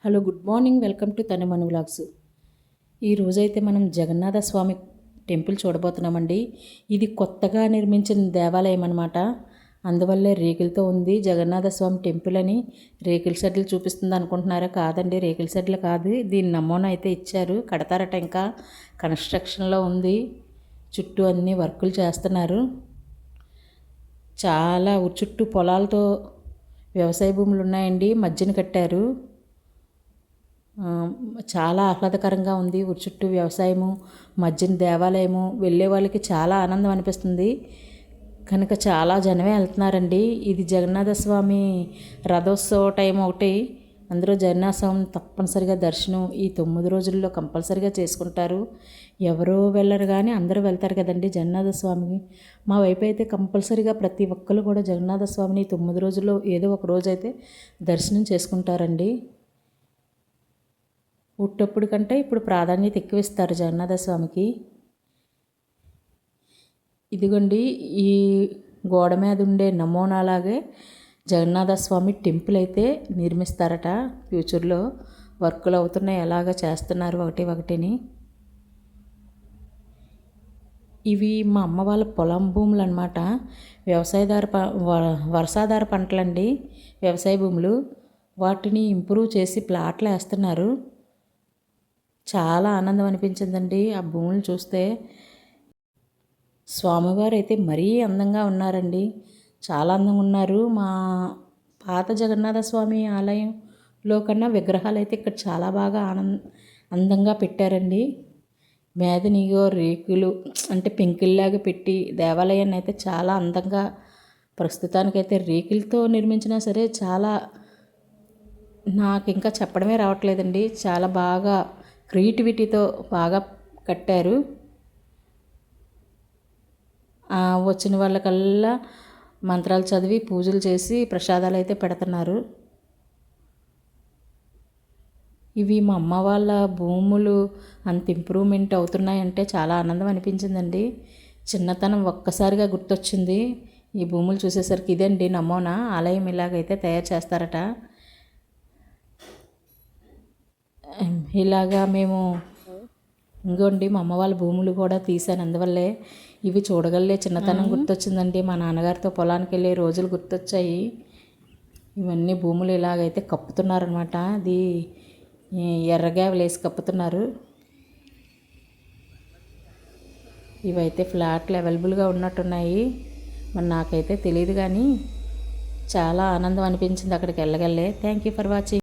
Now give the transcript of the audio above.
Hello, good morning. Welcome to Tanumanu vlogs. ఈరోజైతే మనం జగన్నాథ స్వామి temple చూడబోతున్నామండి. ఇది కొత్తగా నిర్మించిన దేవాలయం అన్నమాట. అందువల్లే రేకులతో ఉంది. జగన్నాథ స్వామి టెంపుల్ అని రేకుల షెడ్లు చూపిస్తుంది అనుకుంటున్నారా? కాదండి, రేకుల షెడ్లు కాదు. దీని నమూనా అయితే ఇచ్చారు, కడతారట. ఇంకా కన్స్ట్రక్షన్లో ఉంది. చుట్టూ అన్ని వర్కులు చేస్తున్నారు. చాలా చుట్టూ పొలాలతో వ్యవసాయ భూములు ఉన్నాయండి. మధ్యన కట్టారు. చాలా ఆహ్లాదకరంగా ఉంది. ఊరి చుట్టూ వ్యవసాయము, మధ్యన దేవాలయము. వెళ్ళే వాళ్ళకి చాలా ఆనందం అనిపిస్తుంది. కనుక చాలా జనమే వెళ్తున్నారండి. ఇది జగన్నాథ స్వామి రథోత్సవ టైం ఒకటి. అందరూ జగన్నాథ స్వామిని తప్పనిసరిగా దర్శనం ఈ 9 రోజుల్లో కంపల్సరిగా చేసుకుంటారు. ఎవరో వెళ్ళరు కానీ అందరూ వెళ్తారు కదండి జగన్నాథ స్వామికి. మా వైపు అయితే కంపల్సరిగా ప్రతి ఒక్కరు కూడా జగన్నాథ స్వామిని 9 రోజుల్లో ఏదో ఒక రోజు అయితే దర్శనం చేసుకుంటారండి. ఉట్టప్పుడు కంటే ఇప్పుడు ప్రాధాన్యత ఎక్కువ ఇస్తారు జగన్నాథ స్వామికి. ఇదిగోండి, ఈ గోడ మీద ఉండే నమూనాలాగే జగన్నాథ స్వామి టెంపుల్ అయితే నిర్మిస్తారట. ఫ్యూచర్లో వర్కులు అవుతున్నాయి, ఎలాగ చేస్తున్నారు ఒకటి ఒకటిని. ఇవి మా అమ్మ వాళ్ళ పొలం భూములు అనమాట. వర్షాధార పంటలండి, వ్యవసాయ భూములు. వాటిని ఇంప్రూవ్ చేసి ప్లాట్లు వేస్తున్నారు. చాలా ఆనందం అనిపించిందండి ఆ భూములు చూస్తే. స్వామివారు అయితే మరీ అందంగా ఉన్నారండి, చాలా అందంగా ఉన్నారు. మా పాత జగన్నాథ స్వామి ఆలయంలో కన్నా విగ్రహాలు అయితే ఇక్కడ చాలా బాగా అందంగా పెట్టారండి. మేదనిగో రేకులు అంటే పెంకిల్లాగా పెట్టి దేవాలయాన్ని అయితే చాలా అందంగా, ప్రస్తుతానికైతే రేకులతో నిర్మించినా సరే చాలా, నాకు ఇంకా చెప్పడమే రావట్లేదండి. చాలా బాగా క్రియేటివిటీతో బాగా కట్టారు. వచ్చిన వాళ్ళకల్లా మంత్రాలు చదివి పూజలు చేసి ప్రసాదాలు అయితే పెడుతున్నారు. ఇవి మా అమ్మ వాళ్ళ భూములు అంత ఇంప్రూవ్మెంట్ అవుతున్నాయంటే చాలా ఆనందం అనిపించిందండి. చిన్నతనం ఒక్కసారిగా గుర్తొచ్చింది ఈ భూములు చూసేసరికి. ఇదండి నమూనా ఆలయం, ఇలాగైతే తయారు చేస్తారట. ఇలాగా మేము ఇంకోండి మా అమ్మ వాళ్ళ భూములు కూడా తీశాను. అందువల్లే ఇవి చూడగలే చిన్నతనం గుర్తొచ్చిందండి. మా నాన్నగారితో పొలానికి వెళ్ళే రోజులు గుర్తొచ్చాయి. ఇవన్నీ భూములు ఇలాగైతే కప్పుతున్నారనమాట. అది ఎర్రగా వేసి కప్పుతున్నారు. ఇవైతే ఫ్లాట్లు అవైలబుల్గా ఉన్నట్టున్నాయి. మరి నాకైతే తెలియదు కానీ చాలా ఆనందం అనిపించింది అక్కడికి వెళ్ళగలే. Thank you for watching.